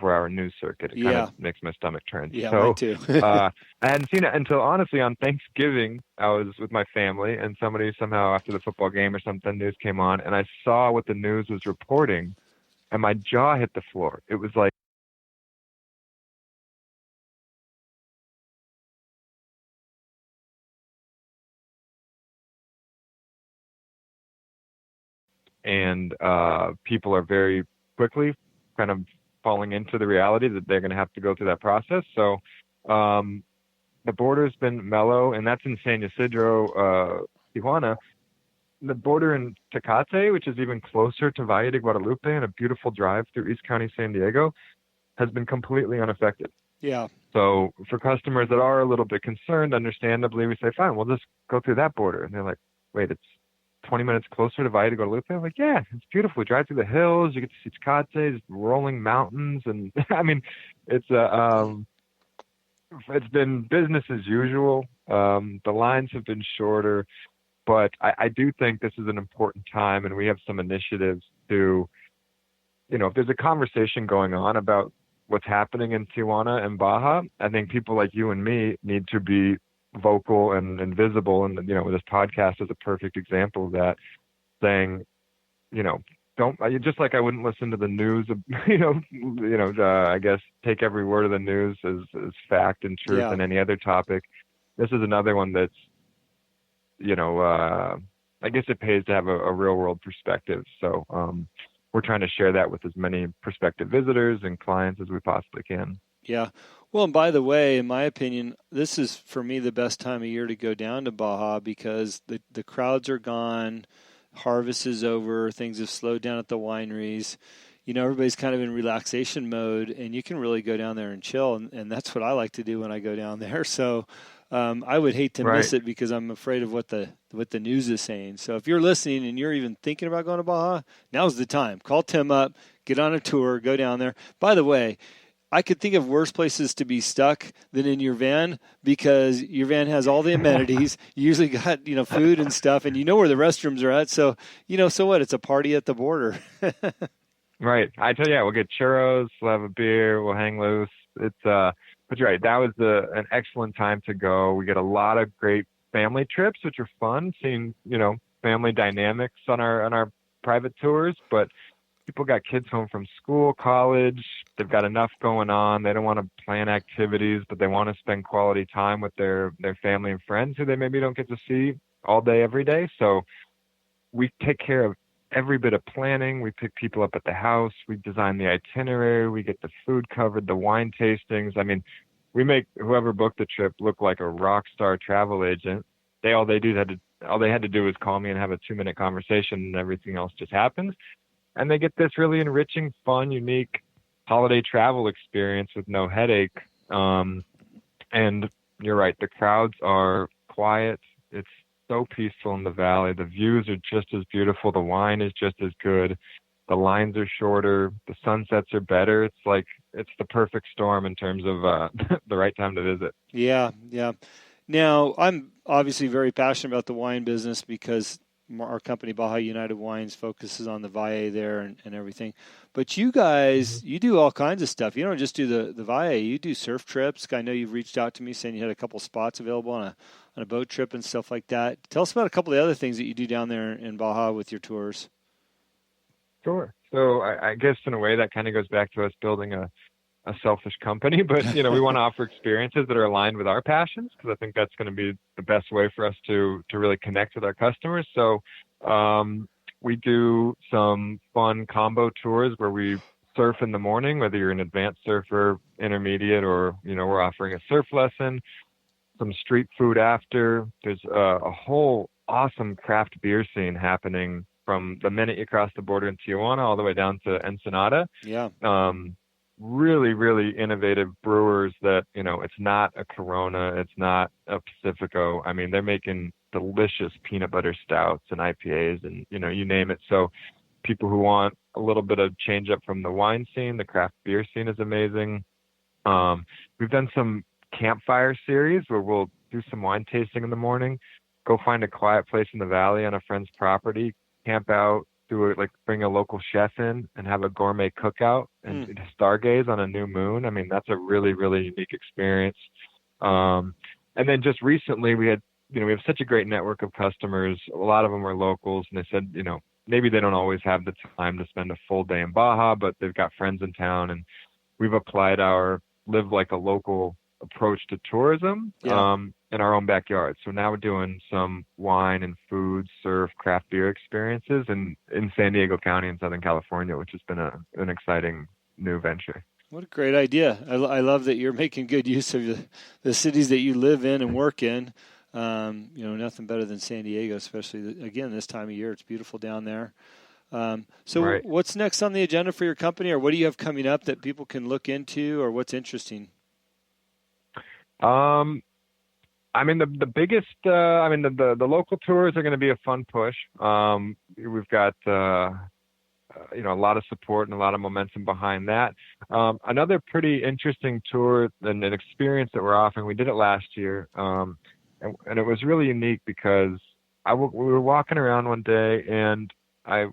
24-hour news circuit. It kind of makes my stomach turn. Yeah, so, mine too. I hadn't seen it until, honestly, on Thanksgiving. I was with my family, and somebody somehow after the football game or something, news came on, and I saw what the news was reporting, and my jaw hit the floor. It was like, and people are very quickly kind of falling into the reality that they're going to have to go through that process. So the border's been mellow, and that's in San Ysidro, Tijuana. The border in Tecate, which is even closer to Valle de Guadalupe and a beautiful drive through East County, San Diego, has been completely unaffected. Yeah. So for customers that are a little bit concerned, understandably, we say, fine, we'll just go through that border. And they're like, wait, it's 20 minutes closer to Valle de Guadalupe? I'm like, yeah, it's beautiful. We drive through the hills, you get to see Tecate, rolling mountains. And I mean, it's been business as usual. The lines have been shorter, but I do think this is an important time, and we have some initiatives to, if there's a conversation going on about what's happening in Tijuana and Baja, I think people like you and me need to be vocal and visible. And, this podcast is a perfect example of that, saying, don't, just like I wouldn't listen to the news, I guess take every word of the news as fact and truth and any other topic. This is another one that's, I guess it pays to have a real world perspective. So we're trying to share that with as many prospective visitors and clients as we possibly can. Yeah. Well, and by the way, in my opinion, this is for me the best time of year to go down to Baja because the crowds are gone, harvest is over, things have slowed down at the wineries. Everybody's kind of in relaxation mode, and you can really go down there and chill, and that's what I like to do when I go down there. So I would hate to miss it because I'm afraid of what the news is saying. So if you're listening and you're even thinking about going to Baja, now's the time. Call Tim up, get on a tour, go down there. By the way, I could think of worse places to be stuck than in your van because your van has all the amenities. You usually got, food and stuff, and you know where the restrooms are at. So, so what? It's a party at the border. Right. I tell you, we'll get churros, we'll have a beer, we'll hang loose. It's but you're right. That was an excellent time to go. We get a lot of great family trips, which are fun, seeing, family dynamics on our private tours, but people got kids home from school, college. They've got enough going on. They don't want to plan activities, but they want to spend quality time with their family and friends who they maybe don't get to see all day, every day. So we take care of every bit of planning. We pick people up at the house. We design the itinerary. We get the food covered, the wine tastings. I mean, we make whoever booked the trip look like a rock star travel agent. All they had to do was call me and have a 2-minute conversation, and everything else just happens. And they get this really enriching, fun, unique holiday travel experience with no headache. And you're right, the crowds are quiet. It's so peaceful in the valley. The views are just as beautiful. The wine is just as good. The lines are shorter. The sunsets are better. It's the perfect storm in terms of the right time to visit. Yeah, yeah. Now, I'm obviously very passionate about the wine business because our company, Baja United Wines, focuses on the Valle there and everything. But you guys, you do all kinds of stuff. You don't just do the Valle. You do surf trips. I know you've reached out to me saying you had a couple spots available on a boat trip and stuff like that. Tell us about a couple of the other things that you do down there in Baja with your tours. Sure. So I guess in a way that kind of goes back to us building a selfish company, but we want to offer experiences that are aligned with our passions, because I think that's going to be the best way for us to really connect with our customers. So we do some fun combo tours where we surf in the morning, whether you're an advanced surfer, intermediate, or we're offering a surf lesson, some street food after. There's a whole awesome craft beer scene happening from the minute you cross the border in Tijuana all the way down to Ensenada. Yeah. Really, really innovative brewers that, it's not a Corona, it's not a Pacifico. I mean, they're making delicious peanut butter stouts and IPAs and, you name it. So people who want a little bit of change up from the wine scene, the craft beer scene is amazing. We've done some campfire series where we'll do some wine tasting in the morning, go find a quiet place in the valley on a friend's property, camp out, bring a local chef in and have a gourmet cookout and stargaze on a new moon. I mean, that's a really, really unique experience. And then just recently we have such a great network of customers. A lot of them are locals, and they said, maybe they don't always have the time to spend a full day in Baja, but they've got friends in town, and we've applied our live like a local approach to tourism in our own backyard. So now we're doing some wine and food, surf, craft beer experiences in San Diego County in Southern California, which has been an exciting new venture. What a great idea. I love that you're making good use of the cities that you live in and work in. Nothing better than San Diego, especially, again, this time of year. It's beautiful down there. So what's next on the agenda for your company, or what do you have coming up that people can look into, or what's interesting? I mean, the biggest, the local tours are going to be a fun push. We've got, a lot of support and a lot of momentum behind that. Another pretty interesting tour and an experience that we're offering, we did it last year. And it was really unique because we were walking around one day and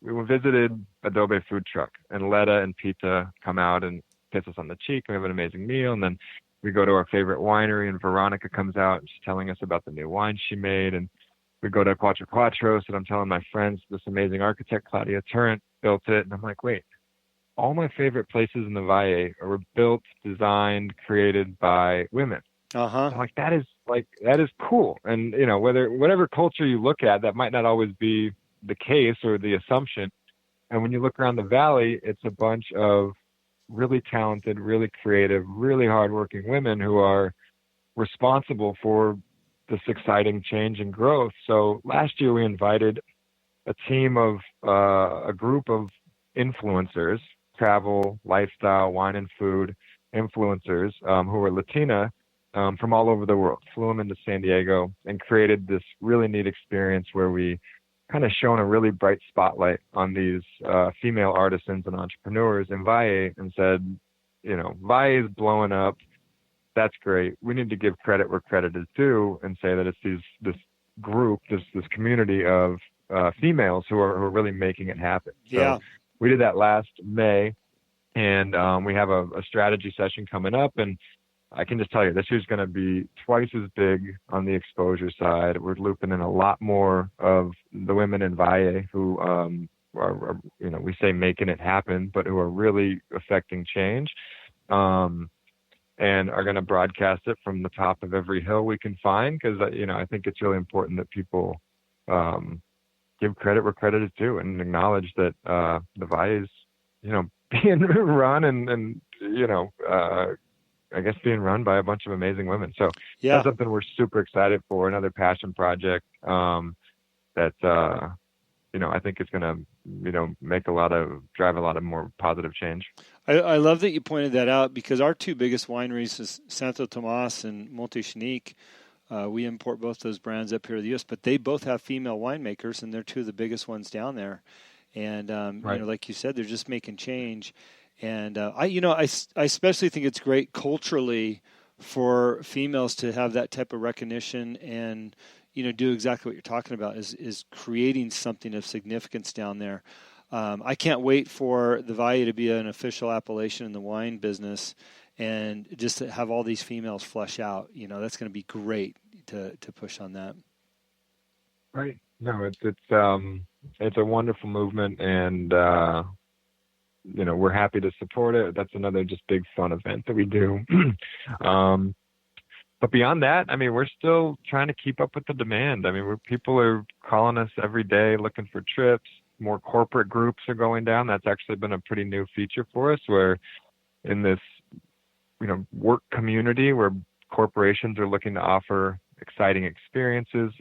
we visited Adobe Food Truck, and Letta and Pita come out and kiss us on the cheek, and we have an amazing meal. And then we go to our favorite winery, and Veronica comes out and she's telling us about the new wine she made. And we go to Quattro Quattros, and I'm telling my friends this amazing architect, Claudia Turrent, built it. And I'm like, wait, all my favorite places in the Valle were built, designed, created by women. I'm like, that is cool. And, whatever culture you look at, that might not always be the case or the assumption. And when you look around the Valley, it's a bunch of really talented, really creative, really hardworking women who are responsible for this exciting change and growth. So last year we invited a team of a group of influencers, travel, lifestyle, wine and food influencers who are Latina from all over the world, flew them into San Diego and created this really neat experience where we kind of shone a really bright spotlight on these female artisans and entrepreneurs in Valle and said, Valle is blowing up. That's great. We need to give credit where credit is due and say that it's this group, this community of females who are really making it happen. So we did that last May, and we have a strategy session coming up, and I can just tell you, this year's going to be twice as big on the exposure side. We're looping in a lot more of the women in Valle who are we say making it happen, but who are really affecting change, and are going to broadcast it from the top of every hill we can find, because I think it's really important that people give credit where credit is due and acknowledge that the Valle is being run and I guess being run by a bunch of amazing women. So that's something we're super excited for, another passion project that I think is going to drive a lot of more positive change. I love that you pointed that out, because our two biggest wineries is Santo Tomas and Montechinique. We import both those brands up here to the U.S., but they both have female winemakers, and they're two of the biggest ones down there. And like you said, they're just making change. And I especially think it's great culturally for females to have that type of recognition and do exactly what you're talking about, is creating something of significance down there. I can't wait for the Valle to be an official appellation in the wine business, and just to have all these females flesh out. That's going to be great to push on that. Right. No, it's a wonderful movement, and we're happy to support it. That's another just big fun event that we do. But beyond that, we're still trying to keep up with the demand. People are calling us every day looking for trips. More corporate groups are going down. That's actually been a pretty new feature for us, where in this, work community where corporations are looking to offer exciting experiences,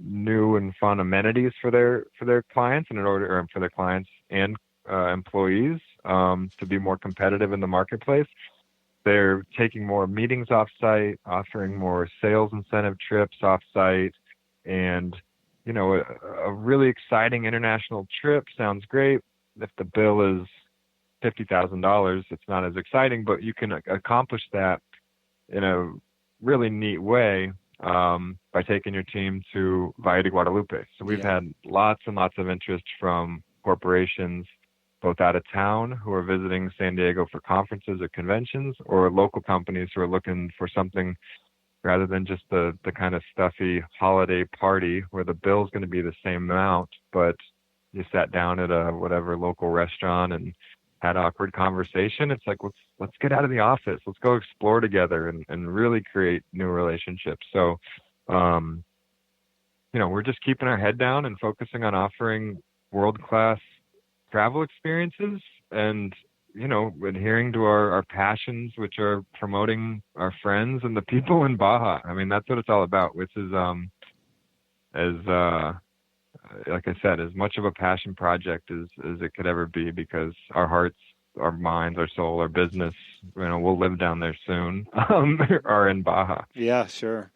new and fun amenities for their clients, and for their clients and employees to be more competitive in the marketplace. They're taking more meetings off-site, offering more sales incentive trips off-site, and a really exciting international trip sounds great. If the bill is $50,000, it's not as exciting, but you can accomplish that in a really neat way by taking your team to Valle de Guadalupe. So we've had lots and lots of interest from corporations both out of town who are visiting San Diego for conferences or conventions, or local companies who are looking for something rather than just the kind of stuffy holiday party where the bill's going to be the same amount, but you sat down at a whatever local restaurant and had awkward conversation. It's like, let's get out of the office. Let's go explore together and really create new relationships. So, we're just keeping our head down and focusing on offering world-class travel experiences and, adhering to our passions, which are promoting our friends and the people in Baja. I mean, that's what it's all about, which is, like I said, as much of a passion project as it could ever be, because our hearts, our minds, our soul, our business, we'll live down there soon, are in Baja. Yeah, sure.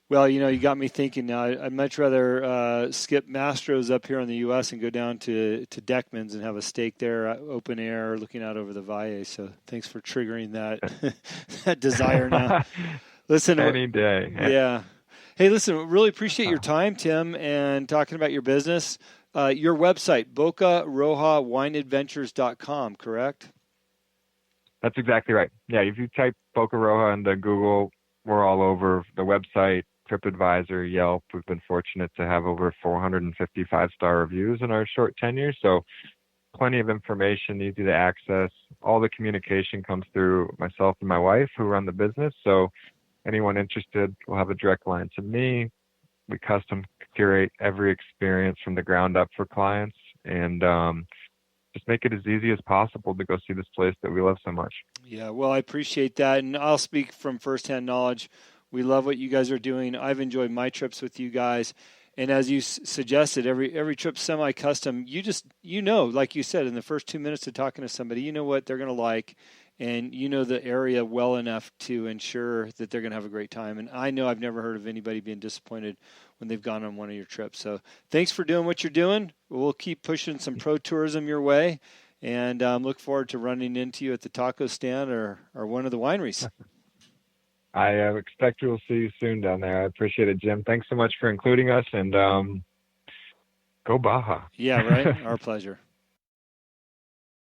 Well, you got me thinking now. I'd much rather skip Mastro's up here in the U.S. and go down to Deckman's and have a steak there, open air, looking out over the Valle. So thanks for triggering that desire now. Listen, any day. Yeah. Hey, listen, really appreciate your time, Tim, and talking about your business. Your website, BocaRojaWineAdventures.com, correct? That's exactly right. Yeah, if you type Boca Roja into Google, we're all over the website, TripAdvisor, Yelp. We've been fortunate to have over 450 five-star reviews in our short tenure, so plenty of information, easy to access. All the communication comes through myself and my wife, who run the business, so anyone interested will have a direct line to me. We custom curate every experience from the ground up for clients, and just make it as easy as possible to go see this place that we love so much. Yeah, well, I appreciate that, and I'll speak from firsthand knowledge. We love what you guys are doing. I've enjoyed my trips with you guys, and as you suggested, every trip semi-custom. Like you said, in the first 2 minutes of talking to somebody, you know what they're going to like, and you know the area well enough to ensure that they're going to have a great time. And I know I've never heard of anybody being disappointed when they've gone on one of your trips. So thanks for doing what you're doing. We'll keep pushing some pro tourism your way, and look forward to running into you at the taco stand or one of the wineries. I expect we'll see you soon down there. I appreciate it, Jim. Thanks so much for including us, and go Baja. Yeah, right. Our pleasure.